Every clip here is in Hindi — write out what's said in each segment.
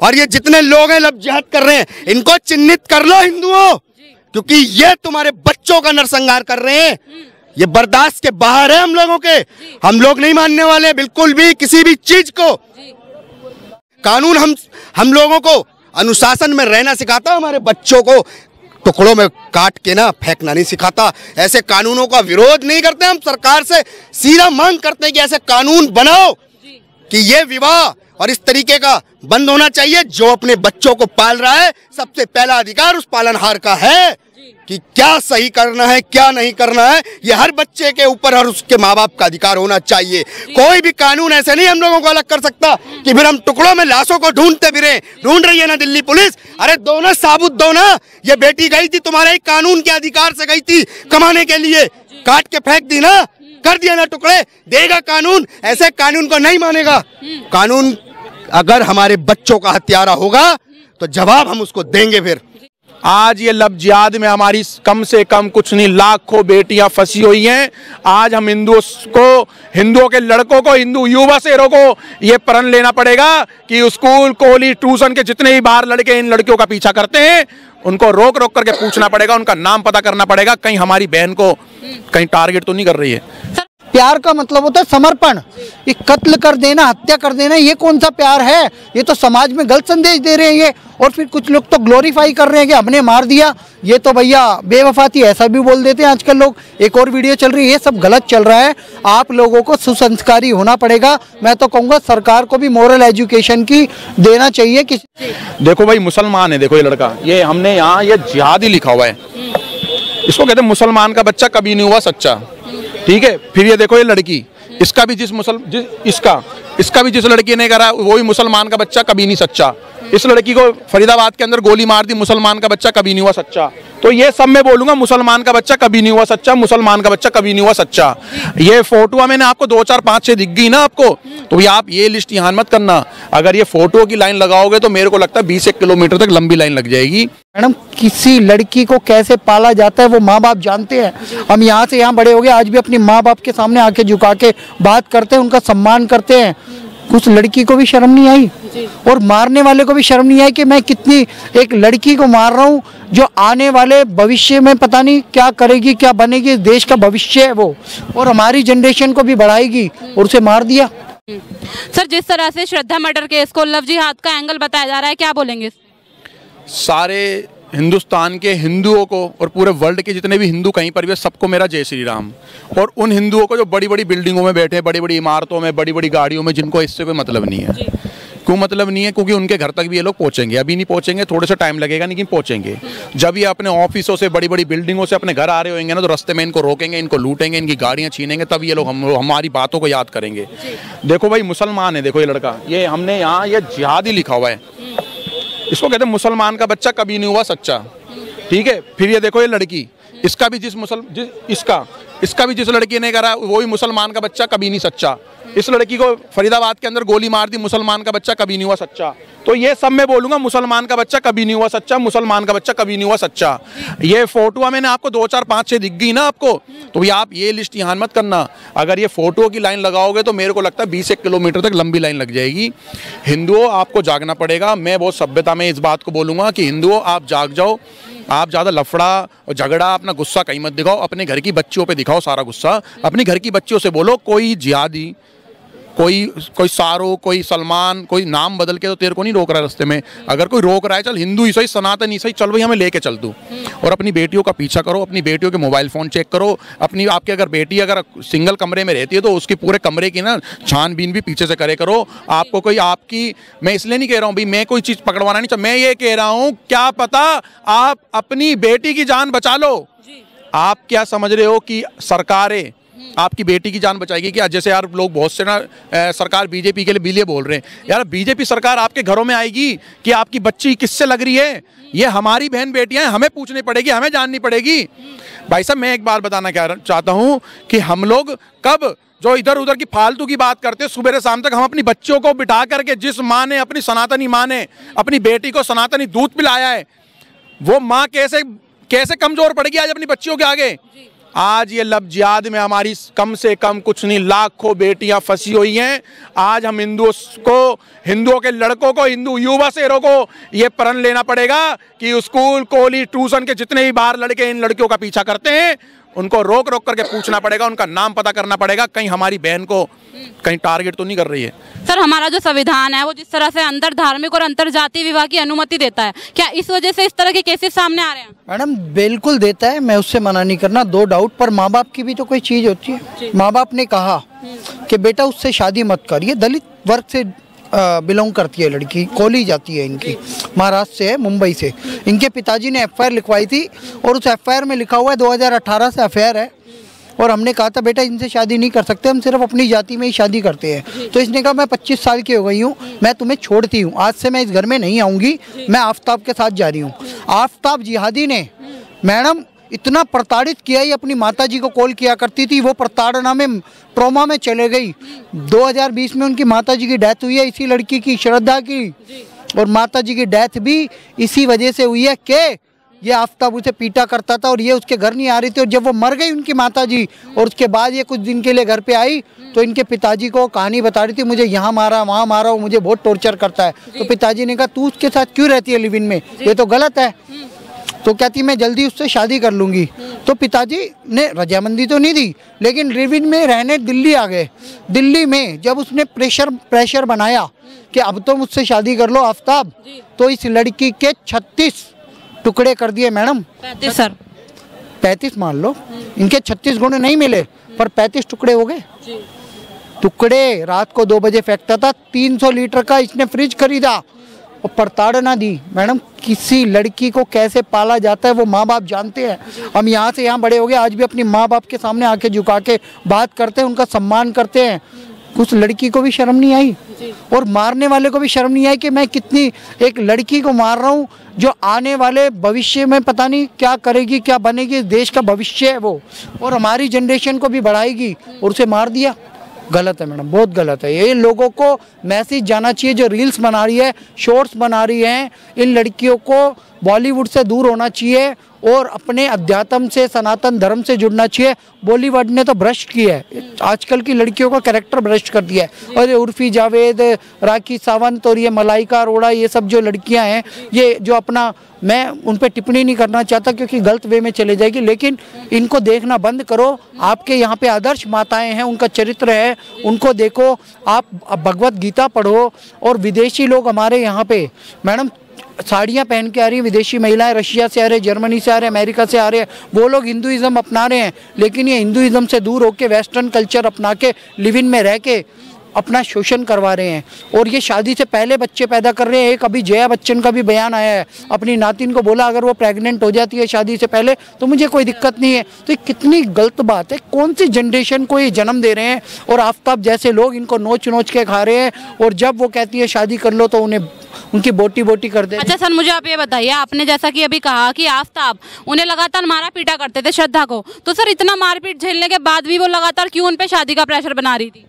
और ये जितने लोग हैं लव जिहाद कर रहे हैं, इनको चिन्हित कर लो हिंदुओं, क्योंकि ये तुम्हारे बच्चों का नरसंहार कर रहे हैं। ये बर्दाश्त के बाहर है हम लोगों के। हम लोग नहीं मानने वाले बिल्कुल भी किसी भी चीज को। कानून हम लोगों को अनुशासन में रहना सिखाता, हमारे बच्चों को टुकड़ों में काट के ना फेंकना नहीं सिखाता। ऐसे कानूनों का विरोध नहीं करते हम, सरकार से सीधा मांग करते हैं कि ऐसे कानून बनाओ कि ये विवाह और इस तरीके का बंद होना चाहिए। जो अपने बच्चों को पाल रहा है, सबसे पहला अधिकार उस पालनहार का है कि क्या सही करना है क्या नहीं करना है, ये हर बच्चे के ऊपर और उसके माँ बाप का अधिकार होना चाहिए। कोई भी कानून ऐसे नहीं हम लोगों को अलग कर सकता कि फिर हम टुकड़ों में लाशों को ढूंढते फिरें। ढूंढ रही है ना दिल्ली पुलिस, अरे दो ना, साबुत दो ना। ये बेटी गई थी तुम्हारे ही कानून के अधिकार से गई थी कमाने के लिए, काट के फेंक दी ना, कर दिया ना टुकड़े। देगा कानून, ऐसे कानून को नहीं मानेगा। कानून अगर हमारे बच्चों का हत्यारा होगा तो जवाब हम उसको देंगे। फिर आज ये लव जिहाद में हमारी कम से कम कुछ नहीं लाखों बेटियां फंसी हुई हैं। आज हम हिंदुओं के लड़कों को, हिंदू युवा शेरों को ये प्रण लेना पड़ेगा कि स्कूल कॉलेज ट्यूशन के जितने भी बाहर लड़के इन लड़कियों का पीछा करते हैं, उनको रोक रोक करके पूछना पड़ेगा, उनका नाम पता करना पड़ेगा, कहीं हमारी बहन को कहीं टारगेट तो नहीं कर रही है। प्यार का मतलब होता है समर्पण। ये कत्ल कर देना, हत्या कर देना, ये कौन सा प्यार है? ये तो समाज में गलत संदेश दे रहे हैं ये। और फिर कुछ लोग तो ग्लोरीफाई कर रहे हैं कि हमने मार दिया, ये तो भैया बेवफा थी, ऐसा भी बोल देते हैं आजकल लोग। एक और वीडियो चल रही है, ये सब गलत चल रहा है। आप लोगों को सुसंस्कारी होना पड़ेगा। मैं तो कहूँगा सरकार को भी मोरल एजुकेशन की देना चाहिए। देखो भाई, मुसलमान है, देखो ये लड़का, ये हमने यहाँ ये जिहादी लिखा हुआ है, इसको कहते हैं मुसलमान का बच्चा कभी नहीं हुआ सच्चा। ठीक है, फिर ये देखो ये लड़की, इसका भी इसका भी जिस लड़की ने करा वो भी मुसलमान का बच्चा कभी नहीं सच्चा। इस लड़की को फरीदाबाद के अंदर गोली मार दी, मुसलमान का बच्चा कभी नहीं हुआ सच्चा। तो ये सब मैं बोलूंगा मुसलमान का बच्चा कभी नहीं हुआ सच्चा, मुसलमान का बच्चा कभी नहीं हुआ सच्चा। ये फोटो मैंने आपको 2 4 5 6 दिख गई ना आपको, तो आप ये लिस्ट यहाँ मत करना। अगर ये फोटो की लाइन लगाओगे तो मेरे को लगता है 20 किलोमीटर तक लंबी लाइन लग जाएगी। मैडम, किसी लड़की को कैसे पाला जाता है वो माँ बाप जानते हैं। हम यहाँ से यहाँ बड़े हो गए, आज भी अपनी माँ बाप के सामने आके झुका के बात करते हैं, उनका सम्मान करते हैं। उस लड़की को भी शर्म नहीं आई और मारने वाले को भी शर्म नहीं आई कि मैं कितनी एक लड़की को मार रहा हूँ जो आने वाले भविष्य में पता नहीं क्या करेगी, क्या बनेगी, देश का भविष्य है वो, और हमारी जनरेशन को भी बढ़ाएगी, और उसे मार दिया। सर, जिस तरह से श्रद्धा मर्डर केस को लव जिहाद का एंगल बताया जा रहा है, क्या बोलेंगे? सारे हिंदुस्तान के हिंदुओं को और पूरे वर्ल्ड के जितने भी हिंदू कहीं पर भी, सबको मेरा जय श्री राम। और उन हिंदुओं को जो बड़ी बड़ी बिल्डिंगों में बैठे, बड़ी बड़ी इमारतों में, बड़ी बड़ी गाड़ियों में, जिनको इससे कोई मतलब नहीं है। क्यों मतलब नहीं है? क्योंकि उनके घर तक भी ये लोग पहुंचेंगे। अभी नहीं पहुंचेंगे, थोड़ा सा टाइम लगेगा, लेकिन पहुंचेंगे। जब ये अपने ऑफिसों से, बड़ी बड़ी बिल्डिंगों से अपने घर आ रहे होंगे ना, तो रास्ते में इनको रोकेंगे, इनको लूटेंगे, इनकी गाड़ियां छीनेंगे, तब ये लोग हमारी बातों को याद करेंगे। देखो भाई, मुसलमान है, देखो ये लड़का, ये हमने यहाँ ये जिहादी लिखा हुआ है, इसको कहते हैं मुसलमान का बच्चा कभी नहीं हुआ सच्चा। ठीक है, फिर ये देखो ये लड़की, इसका भी जिस लड़की ने करा वो भी मुसलमान का बच्चा कभी नहीं सच्चा। इस लड़की को फरीदाबाद के अंदर गोली मार दी, मुसलमान का बच्चा कभी नहीं हुआ सच्चा। तो ये सब मैं बोलूंगा मुसलमान का बच्चा कभी नहीं हुआ सच्चा, मुसलमान का बच्चा कभी नहीं हुआ सच्चा। ये फोटो मैंने आपको 2 4 5 6 दिख गई ना आपको, तो आप ये लिस्ट यहाँ मत करना। अगर ये फोटो की लाइन लगाओगे तो मेरे को लगता है 20 किलोमीटर तक लंबी लाइन लग जाएगी। हिंदुओं, आपको जागना पड़ेगा। मैं बहुत सभ्यता में इस बात को बोलूँगा कि हिंदुओं, आप जाग जाओ। आप ज़्यादा लफड़ा और झगड़ा, अपना गुस्सा कहीं मत दिखाओ, अपने घर की बच्चियों पे दिखाओ सारा गुस्सा। अपनी घर की बच्चियों से बोलो, कोई जिहादी, कोई शाहरुख, कोई सलमान, कोई नाम बदल के तो तेरे को नहीं रोक रहा है रास्ते में। अगर कोई रोक रहा है, चल हिंदू ही सही, सनातन ही सही, चल भाई हमें लेके चल तू। और अपनी बेटियों का पीछा करो, अपनी बेटियों के मोबाइल फ़ोन चेक करो। आपकी अगर बेटी अगर सिंगल कमरे में रहती है तो उसकी पूरे कमरे की ना छानबीन भी पीछे से करे करो। आपको कोई मैं इसलिए नहीं कह रहा हूँ भाई मैं कोई चीज़ पकड़वाना नहीं, मैं ये कह रहा हूँ क्या पता आप अपनी बेटी की जान बचा लो। आप क्या समझ रहे हो कि सरकारें आपकी बेटी की जान बचाएगी क्या? जैसे यार लोग बहुत से ना सरकार बीजेपी के लिए बिलिए बोल रहे हैं। यार बीजेपी सरकार आपके घरों में आएगी कि आपकी बच्ची किससे लग रही है? ये हमारी बहन बेटियां हैं, हमें पूछनी पड़ेगी, हमें जाननी पड़ेगी। भाई साहब, मैं एक बार बताना चाहता हूँ कि हम लोग कब जो इधर उधर की फालतू की बात करते हैं, सुबह से शाम तक हम अपनी बच्चियों को बिठा करके, जिस माँ ने, अपनी सनातनी माँ ने अपनी बेटी को सनातनी दूध पिलाया है, वो माँ कैसे कमजोर पड़ेगी आज अपनी बच्चियों के आगे? आज ये लब जिहाद में हमारी कम से कम कुछ नहीं लाखों बेटियां फंसी हुई हैं। आज हम हिंदुओं के लड़कों को, हिंदू युवा शेरों को ये प्रण लेना पड़ेगा कि स्कूल, कॉलेज, ट्यूशन के जितने भी बाहर लड़के इन लड़कियों का पीछा करते हैं उनको रोक रोक करके पूछना पड़ेगा, उनका नाम पता करना पड़ेगा, कहीं हमारी बहन को कहीं टारगेट तो नहीं कर रही है। सर, हमारा जो संविधान है वो जिस तरह से अंतर धार्मिक और अंतर जाति विवाह की अनुमति देता है, क्या इस वजह से इस तरह के केसेस सामने आ रहे हैं? मैडम बिल्कुल देता है, मैं उससे मना नहीं करना, दो डाउट, पर माँ बाप की भी तो कोई चीज़ होती है। माँ बाप ने कहा कि बेटा उससे शादी मत कर, ये दलित वर्ग से बिलोंग करती है लड़की, कोली जाती है इनकी, महाराष्ट्र से है, मुंबई से। इनके पिताजी ने एफआईआर लिखवाई थी और उस एफआईआर में लिखा हुआ है 2018 से एफआईआर है, और हमने कहा था बेटा इनसे शादी नहीं कर सकते, हम सिर्फ अपनी जाति में ही शादी करते हैं। तो इसने कहा मैं 25 साल की हो गई हूँ, मैं तुम्हें छोड़ती हूँ, आज से मैं इस घर में नहीं आऊँगी, मैं आफ्ताब के साथ जा रही हूँ। आफ्ताब जिहादी ने मैडम इतना प्रताड़ित किया, ही अपनी माताजी को कॉल किया करती थी, वो प्रताड़ना में ट्रॉमा में चले गई। 2020 में उनकी माताजी की डेथ हुई है, इसी लड़की की, श्रद्धा की, और माताजी की डेथ भी इसी वजह से हुई है कि ये आफ्ताब उसे पीटा करता था और ये उसके घर नहीं आ रही थी। और जब वो मर गई उनकी माताजी और उसके बाद ये कुछ दिन के लिए घर पे आई तो इनके पिताजी को कहानी बता रही थी, मुझे यहाँ मारा, वहाँ मारा, वो मुझे बहुत टॉर्चर करता है। तो पिताजी ने कहा तू उसके साथ क्यों रहती है लिव इन में, ये तो गलत है। तो कहती मैं जल्दी उससे शादी कर लूँगी। तो पिताजी ने रजामंदी तो नहीं दी, लेकिन लिव इन में रहने दिल्ली आ गए। दिल्ली में जब उसने प्रेशर बनाया कि अब तो मुझसे शादी कर लो आफ्ताब, तो इस लड़की के 36 टुकड़े कर दिए मैडम। 35 सर, 35 मान लो, इनके 36 गुण नहीं मिले पर 35 टुकड़े हो गए। टुकड़े रात को 2 बजे फेंकता था, 300 लीटर का इसने फ्रिज खरीदा और प्रताड़ना दी। मैडम किसी लड़की को कैसे पाला जाता है वो माँ बाप जानते हैं। हम यहाँ से यहाँ बड़े हो गए, आज भी अपनी माँ बाप के सामने आके झुका के बात करते हैं, उनका सम्मान करते हैं। उस लड़की को भी शर्म नहीं आई और मारने वाले को भी शर्म नहीं आई कि मैं कितनी एक लड़की को मार रहा हूँ जो आने वाले भविष्य में पता नहीं क्या करेगी, क्या बनेगी, देश का भविष्य है वो, और हमारी जनरेशन को भी बढ़ाएगी, और उसे मार दिया। गलत है मैडम, बहुत गलत है। ये लोगों को मैसेज जाना चाहिए, जो रील्स बना रही है, शॉर्ट्स बना रही हैं, इन लड़कियों को बॉलीवुड से दूर होना चाहिए और अपने अध्यात्म से, सनातन धर्म से जुड़ना चाहिए। बॉलीवुड ने तो भ्रष्ट किया है, आजकल की लड़कियों का कैरेक्टर भ्रष्ट कर दिया है। और ये उर्फी जावेद, राखी सावंत और ये मलाइका अरोड़ा, ये सब जो लड़कियां हैं, ये जो अपना, मैं उन पर टिप्पणी नहीं करना चाहता क्योंकि गलत वे में चले जाएगी, लेकिन इनको देखना बंद करो। आपके यहाँ पे आदर्श माताएं हैं, उनका चरित्र है, उनको देखो। आप भगवत गीता पढ़ो। और विदेशी लोग हमारे यहाँ पे मैडम साड़ियाँ पहन के आ रही हैं, विदेशी महिलाएं रशिया से आ रहे हैं, जर्मनी से आ रहे हैं, अमेरिका से आ रहे हैं, वो लोग हिंदुइज्म अपना रहे हैं, लेकिन ये हिंदुइज्म से दूर होकर वेस्टर्न कल्चर अपना के लिव इन में रह के अपना शोषण करवा रहे हैं। और ये शादी से पहले बच्चे पैदा कर रहे हैं। एक अभी जया बच्चन का भी बयान आया है, अपनी नातिन को बोला अगर वो प्रेग्नेंट हो जाती है शादी से पहले तो मुझे कोई दिक्कत नहीं है। तो ये कितनी गलत बात है, कौन सी जनरेशन को ये जन्म दे रहे हैं। और आफ्ताब जैसे लोग इनको नोच नोच के खा रहे हैं, और जब वो कहती है शादी कर लो तो उन्हें उनकी बोटी बोटी कर दे। अच्छा सर, मुझे आप ये बताइए, आपने जैसा कि अभी कहा कि आफ्ताब उन्हें लगातार मारा पीटा करते थे, श्रद्धा को, तो सर इतना मारपीट झेलने के बाद भी वो लगातार क्यों उन पे शादी का प्रेशर बना रही थी?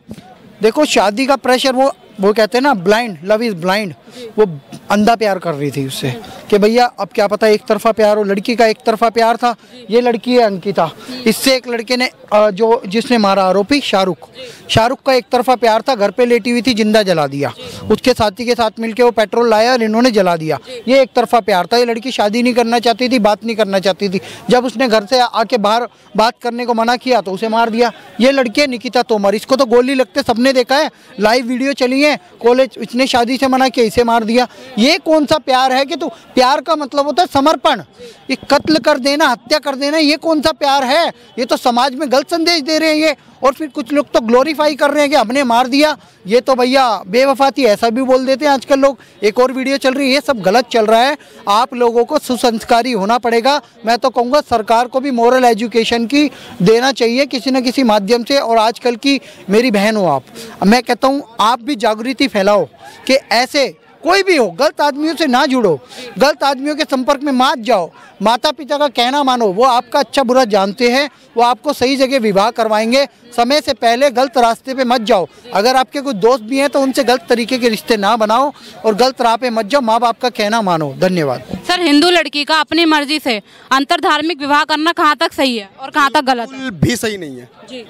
देखो शादी का प्रेशर, वो कहते हैं ना ब्लाइंड लव इज ब्लाइंड, वो अंधा प्यार कर रही थी उससे कि भैया अब क्या पता एक तरफा प्यार हो। लड़की का एक तरफा प्यार था। ये लड़की है अंकिता, इससे एक लड़के ने जो जिसने मारा आरोपी शाहरुख का एक तरफा प्यार था, घर पे लेटी हुई थी, जिंदा जला दिया। उसके साथी के साथ मिलके वो पेट्रोल लाया और इन्होंने जला दिया। ये एक तरफा प्यार था। ये लड़की शादी नहीं करना चाहती थी, बात नहीं करना चाहती थी। जब उसने घर से आके बाहर बात करने को मना किया तो उसे मार दिया। ये लड़की है निकिता तोमर, इसको तो गोली लगते सबने देखा है, लाइव वीडियो चली है। कॉलेज, इसने शादी से मना किया, इसे मार दिया। ये कौन सा प्यार है कि तो प्यार का मतलब होता है समर्पण। ये कत्ल कर देना, हत्या कर देना, ये कौन सा प्यार है? ये तो समाज में गलत संदेश दे रहे हैं ये। और फिर कुछ लोग तो ग्लोरीफाई कर रहे हैं कि हमने मार दिया, ये तो भैया बेवफा थी, ऐसा भी बोल देते हैं आजकल लोग। एक और वीडियो चल रही है, ये सब गलत चल रहा है। आप लोगों को सुसंस्कारी होना पड़ेगा। मैं तो कहूँगा सरकार को भी मोरल एजुकेशन की देना चाहिए किसी न किसी माध्यम से। और आजकल की मेरी बहन हो आप, मैं कहता हूँ आप भी जागृति फैलाओ कि ऐसे कोई भी हो, गलत आदमियों से ना जुड़ो, गलत आदमियों के संपर्क में मत जाओ, माता पिता का कहना मानो, वो आपका अच्छा बुरा जानते हैं, वो आपको सही जगह विवाह करवाएंगे। समय से पहले गलत रास्ते पे मत जाओ। अगर आपके कोई दोस्त भी हैं तो उनसे गलत तरीके के रिश्ते ना बनाओ और गलत राह पे मत जाओ, माँ बाप का कहना मानो। धन्यवाद। सर, हिंदू लड़की का अपनी मर्जी से अंतर धार्मिक विवाह करना कहाँ तक सही है और कहाँ तक गलत है? भी सही नहीं है जी।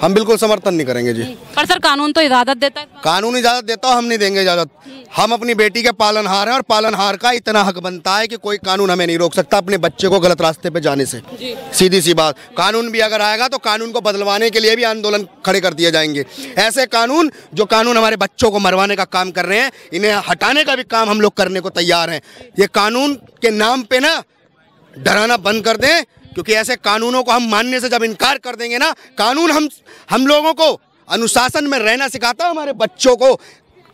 हम बिल्कुल समर्थन नहीं करेंगे जी। पर सर, कानून तो इजाजत देता है। कानून इजाजत देता हो, हम नहीं देंगे इजाजत। हम अपनी बेटी के पालनहार हैं और पालनहार का इतना हक बनता है कि कोई कानून हमें नहीं रोक सकता अपने बच्चे को गलत रास्ते पे जाने से। सीधी सी बात, कानून भी अगर आएगा तो कानून को बदलवाने के लिए भी आंदोलन खड़े कर दिए जाएंगे। ऐसे कानून जो कानून हमारे बच्चों को मरवाने का काम कर रहे हैं, इन्हें हटाने का भी काम हम लोग करने को तैयार हैं। ये कानून के नाम पे ना डराना बंद कर दें, क्योंकि ऐसे कानूनों को हम मानने से जब इनकार कर देंगे ना, कानून हम लोगों को अनुशासन में रहना सिखाता, हमारे बच्चों को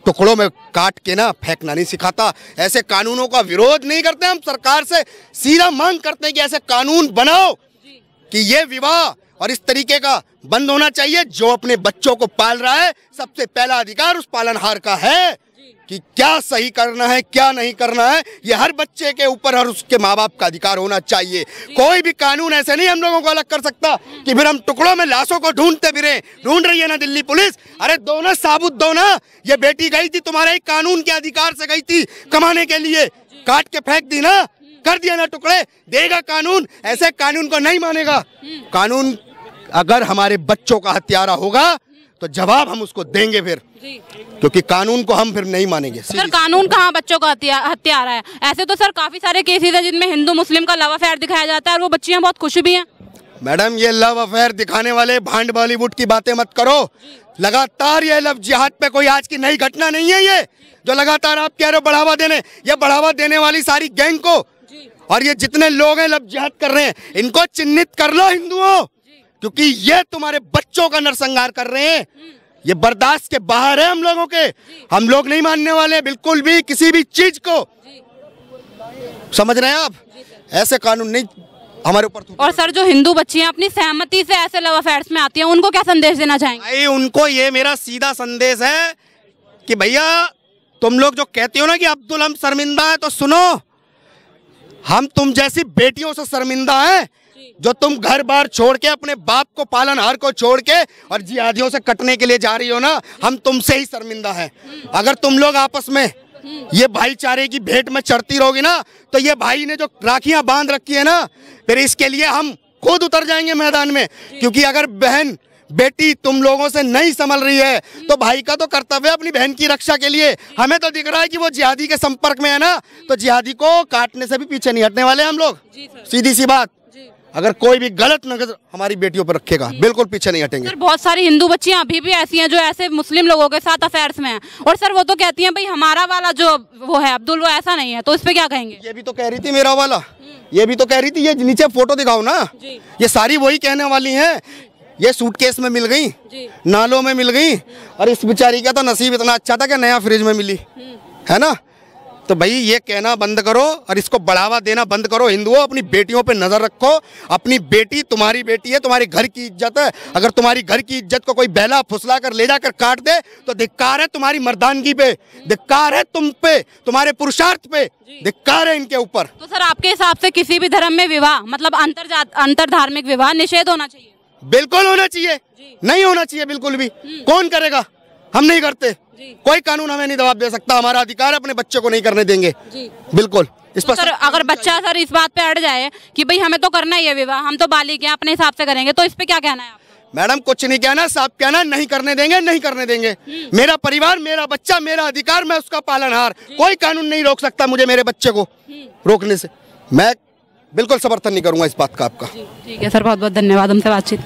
टुकड़ों में काट के ना फेंकना नहीं सिखाता। ऐसे कानूनों का विरोध नहीं करते, हम सरकार से सीधा मांग करते हैं कि ऐसे कानून बनाओ कि ये विवाह और इस तरीके का बंद होना चाहिए। जो अपने बच्चों को पाल रहा है, सबसे पहला अधिकार उस पालनहार का है कि क्या सही करना है क्या नहीं करना है, ये हर बच्चे के ऊपर और उसके माँ बाप का अधिकार होना चाहिए। कोई भी कानून ऐसे नहीं हम लोगों को अलग कर सकता कि फिर हम टुकड़ों में लाशों को ढूंढते फिरे। ढूंढ रही है ना दिल्ली पुलिस, अरे दो ना, साबुत दो ना। ये बेटी गई थी तुम्हारे कानून के अधिकार से गई थी कमाने के लिए, काट के फेंक दी ना, कर दिया ना टुकड़े, देगा कानून। ऐसे कानून को नहीं मानेगा। कानून अगर हमारे बच्चों का हत्यारा होगा तो जवाब हम उसको देंगे फिर, क्योंकि कानून को हम फिर नहीं मानेंगे। सर, कानून कहाँ बच्चों का हत्यारा है? ऐसे तो सर काफी सारे केसेस हैं जिनमें हिंदू मुस्लिम का लव अफेयर दिखाया जाता है और वो बच्चियां बहुत खुश भी हैं। मैडम, ये लव अफेयर दिखाने वाले भांड बॉलीवुड की बातें मत करो। लगातार ये लव जिहाद पे कोई आज की नई घटना नहीं है। ये जो लगातार आप कह रहे हो बढ़ावा देने, ये बढ़ावा देने वाली सारी गैंग को और ये जितने लोग हैं लव जिहाद कर रहे हैं, इनको चिन्हित कर लो हिंदुओं, क्योंकि ये तुम्हारे बच्चों का नरसंहार कर रहे हैं। ये बर्दाश्त के बाहर है हम लोगों के। हम लोग नहीं मानने वाले बिल्कुल भी किसी भी चीज को। समझ रहे हैं आप? ऐसे कानून नहीं हमारे ऊपर। और सर, जो हिंदू बच्चियां अपनी सहमति से ऐसे लव अफेयर्स में आती हैं, उनको क्या संदेश देना चाहेंगे? भाई, उनको ये मेरा सीधा संदेश है कि भैया, तुम लोग जो कहते हो ना कि अब्दुल हम शर्मिंदा है, तो सुनो, हम तुम जैसी बेटियों से शर्मिंदा हैं जो तुम घर बार छोड़ के अपने बाप को, पालनहार को छोड़ के और जिहादियों से कटने के लिए जा रही हो ना। हम तुमसे ही शर्मिंदा हैं। अगर तुम लोग आपस में ये भाईचारे की भेंट में चढ़ती रहोगी ना, तो ये भाई ने जो राखियां बांध रखी है ना, फिर इसके लिए हम खुद उतर जाएंगे मैदान में। क्योंकि अगर बहन बेटी तुम लोगों से नहीं संभल रही है तो भाई का तो कर्तव्य है अपनी बहन की रक्षा के लिए। हमें तो दिख रहा है कि वो जिहादी के संपर्क में है ना, तो जिहादी को काटने से भी पीछे नहीं हटने वाले हम लोग। सीधी सी बात, अगर कोई भी गलत नजर हमारी बेटियों पर रखेगा, बिल्कुल पीछे नहीं हटेंगे। सर, बहुत सारी हिंदू बच्चियां अभी भी ऐसी हैं जो ऐसे मुस्लिम लोगों के साथ अफेयर्स में हैं, और सर वो तो कहती हैं भाई हमारा वाला जो वो है अब्दुल, वो ऐसा नहीं है, तो इस पे क्या कहेंगे? ये भी तो कह रही थी मेरा वाला, ये भी तो कह रही थी। ये नीचे फोटो दिखाओ ना, ये सारी वही कहने वाली हैं। ये सूटकेस में मिल गई, नालों में मिल गई, और इस बेचारी का तो नसीब इतना अच्छा था कि नया फ्रिज में मिली, है ना। तो भाई ये कहना बंद करो और इसको बढ़ावा देना बंद करो। हिंदुओं, अपनी बेटियों पे नजर रखो। अपनी बेटी तुम्हारी बेटी है, तुम्हारे घर की इज्जत है। अगर तुम्हारी घर की इज्जत को कोई बैला फुसला कर ले जाकर काट दे तो धिक्कार है तुम्हारी मर्दानगी पे, धिक्कार है तुम पे, तुम्हारे पुरुषार्थ पे, धिक्कार है इनके ऊपर। तो सर, आपके हिसाब से किसी भी धर्म में विवाह, मतलब अंतर धार्मिक विवाह निषेध होना चाहिए? बिल्कुल होना चाहिए, नहीं होना चाहिए बिल्कुल भी। कौन करेगा? हम नहीं करते। कोई कानून हमें नहीं दबाव दे सकता। हमारा अधिकार है, अपने बच्चे को नहीं करने देंगे। बिल्कुल। इस पर सर, अगर बच्चा सर इस बात पे अड़ जाए कि भाई हमें तो करना ही है विवाह, हम तो बालिग हैं, अपने हिसाब से करेंगे, तो इस पे क्या कहना है आप? मैडम, कुछ नहीं कहना, साफ कहना, नहीं करने देंगे, नहीं करने देंगे। मेरा परिवार, मेरा बच्चा, मेरा अधिकार, मैं उसका पालनहार। कोई कानून नहीं रोक सकता मुझे मेरे बच्चे को रोकने से। मैं बिल्कुल समर्थन नहीं करूंगा इस बात का आपका। ठीक है सर, बहुत बहुत धन्यवाद हमसे बातचीत।